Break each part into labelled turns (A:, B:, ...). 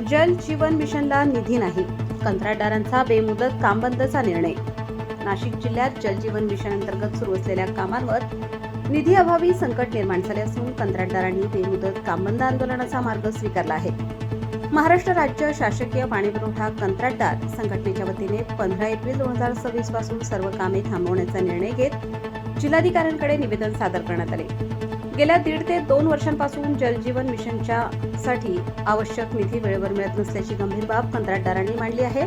A: जल जीवन मिशनला निधी नाही, कंत्राटदारांचा बेमुदत काम बंदचा निर्णय। नाशिक जिल्ह्यात जल जीवन मिशन अंतर्गत सुरू असलेल्या कामांवर निधी अभावी संकट निर्माण झाले असून कंत्राटदारांनी बेमुदत काम बंद आंदोलनाचा मार्ग स्वीकारला आहे। महाराष्ट्र राज्य शासकीय पाणीपुरवठा कंत्राटदार संघटनेच्या वतीने 15 एप्रिल 2026 पासून सर्व कामे थांबवण्याचा निर्णय घेत जिल्हाधिकाऱ्यांकडे निवेदन सादर करण्यात आले। गेल्या 1.5 ते 2 वर्षांपासून जल जीवन मिशनच्या साठी आवश्यक निधी वेळेवर मिळत नसल्याची गंभीर बाब कंत्राटदारांनी मांडली आहे।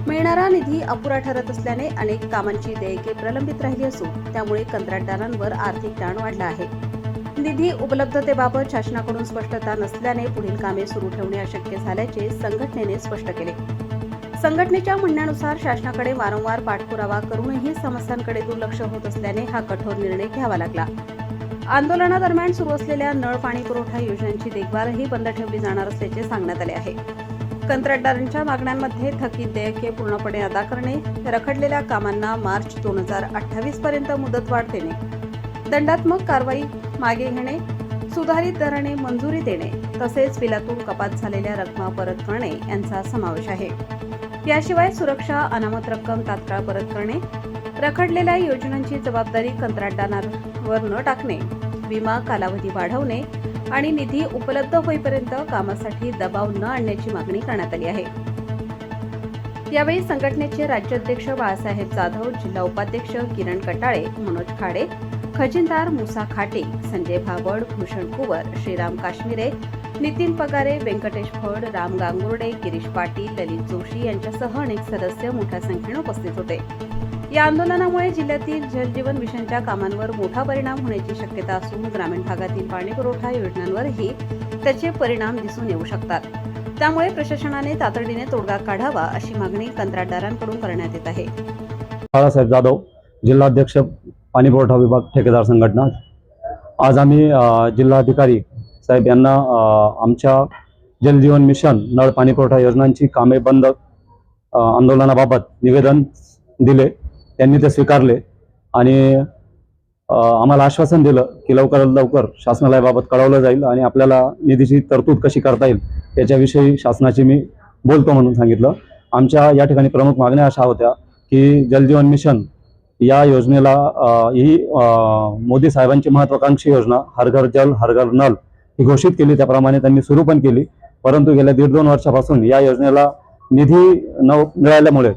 A: मिळणारा निधी अपुरा ठरत असल्याने अनेक कामांची देयके प्रलंबित राहिली असून त्यामुळे कंत्राटदारांवर आर्थिक ताण वाढला आहे। निधी उपलब्धतेबाबत शासनाकडून स्पष्टता नसल्याने पुढील कामे सुरू ठेवणे अशक्य झाल्याचे संघटनेने स्पष्ट केले। संघटनेच्या म्हणण्यानुसार शासनाकडे वारंवार पाठपुरावा करूनही समस्यांकडे दुर्लक्ष होत असल्याने हा कठोर निर्णय घ्यावा लागला। आंदोलनादरम्यान सुरू असलेल्या नळ पाणी पुरवठा योजनांची देखभालही बंद ठेवली जाणार असल्याचे सांगण्यात आले आहे। कंत्राटदारांच्या मागण्यांमध्ये थकीत देयके पूर्णपणे अदा करणे, रखडलेल्या कामांना मार्च 2028 पर्यंत मुदतवाढ देणे, दंडात्मक कारवाई मागे घेणे, सुधारित दराने मंजुरी देणे तसेच बिलातून कपात झालेल्या रकमा परत करणे यांचा समावेश आहे। याशिवाय सुरक्षा अनामत रक्कम तात्काळ परत करणे, रखडलेल्या योजनांची जबाबदारी कंत्राटदारांवर न टाकणे, विमा कालावधी वाढवणे आणि निधी उपलब्ध होईपर्यंत कामासाठी दबाव न आणण्याची मागणी करण्यात आली आहे। यावेळी संघटनेचे राज्याध्यक्ष बाळासाहेब जाधव, जिल्हा उपाध्यक्ष किरण कटाळे, मनोज खाडे, खजिनदार मुसा खाटे, संजय भाबड, भूषण कुवर, श्रीराम काश्मीरे, नितीन पगारे, व्यंकटेश फड, राम गांगुर्डे, गिरीश पाटील, ललित जोशी यांच्यासह अनेक सदस्य मोठ्या संख्येने उपस्थित होते। या आंदोलनामुळे जिल्ह्यातील जल जीवन मिशनच्या कामांवर मोठा परिणाम होण्याची शक्यता असून ग्रामीण भागातील पाणी पुरवठा योजनांवरही त्याचे परिणाम दिसून येऊ शकतात। त्यामुळे प्रशासनाने तातडीने तोडगा काढावा अशी मागणी कंत्राटदारांकडून करण्यात येत आहे।
B: बाळासाहेब जाधव, जिल्हाध्यक्ष पाणी पुरवठा विभाग ठेकेदार संघटना। आज आम्ही जिल्हाधिकारी साहेब यांना आमच्या जल जीवन मिशन नळ पाणी पुरवठा योजनांची कामे बंद आंदोलनाबाबत निवेदन दिले। त्यांनी ते स्वीकारले आणि आम्हाला आश्वासन दिलं की लवकरात लवकर शासनाला याबाबत कळवलं जाईल आणि आपल्याला निधीची तरतूद कशी करता येईल याच्याविषयी शासनाची मी बोलतो म्हणून सांगितलं। आमच्या या ठिकाणी प्रमुख मागण्या अशा होत्या की जल जीवन मिशन या योजनेला ही मोदी साहेबांची महत्त्वाकांक्षी योजना हर घर जल हर घर नल ही घोषित केली, त्याप्रमाणे त्यांनी सुरू पण केली। परंतु गेल्या 1.5-2 वर्षापासून या योजनेला निधी न मिळाल्यामुळे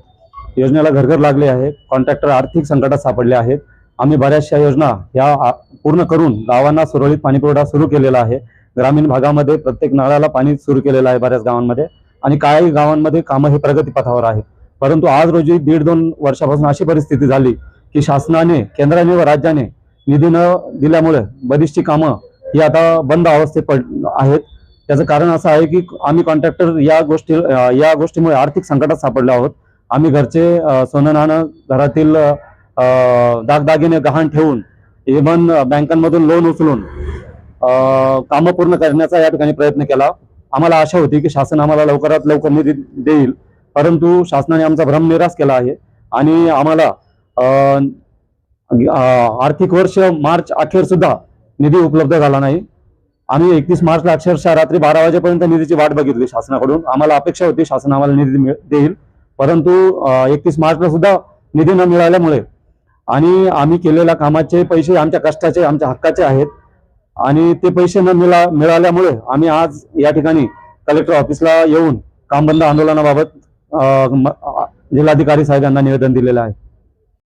B: योजनेला घरघर लागले आहे। कॉन्ट्रॅक्टर आर्थिक संकटात सापडले आहेत। आम्ही बऱ्याचशा योजना या पूर्ण करून गावांना सुरळीत पाणीपुरवठा सुरू केलेला आहे। ग्रामीण भागामध्ये प्रत्येक नळाला पाणी सुरू केलेलं आहे बऱ्याच गावांमध्ये आणि काही गावांमध्ये कामं हे प्रगतीपथावर आहेत। परंतु आज रोजी 1.5-2 वर्षापासून अशी परिस्थिती झाली की शासनाने, केंद्राने व राज्याने निधी न दिल्यामुळे बरीचशी कामं ही आता बंद अवस्थेत आहेत। त्याचं कारण असं आहे की आम्ही कॉन्ट्रॅक्टर या गोष्टीमुळे आर्थिक संकटात सापडलो आहोत। आम्ही घरचे सोनं नाणं, घरातील दागदागिने गहाण ठेवून, इव्हन बँकांमधून लोन उचलून कामं पूर्ण करण्याचा या ठिकाणी प्रयत्न केला। आम्हाला आशा होती की शासन आम्हाला लवकरात लवकर निधी देईल, परंतु शासनाने आमचा भ्रमनिरास केला आहे आणि आम्हाला आर्थिक वर्ष मार्च अखेर सुद्धा निधी उपलब्ध झाला नाही। आम्ही 31 मार्चला अक्षरशः रात्री 12 वाजेपर्यंत निधीची वाट बघितली शासनाकडून। आम्हाला अपेक्षा होती शासन आम्हाला निधी देईल, परंतु 31 मार्चला सुद्धा निधी न मिळाल्यामुळे आणि आम्ही केलेल्या कामाचे पैसे आमच्या कष्टाचे, आमच्या हक्काचे आहेत आणि ते पैसे न मिळाल्यामुळे आम्ही आज या ठिकाणी कलेक्टर ऑफिसला येऊन काम बंद आंदोलनाबाबत जिल्हाधिकारी साहेब यांना निवेदन दिलेलं आहे।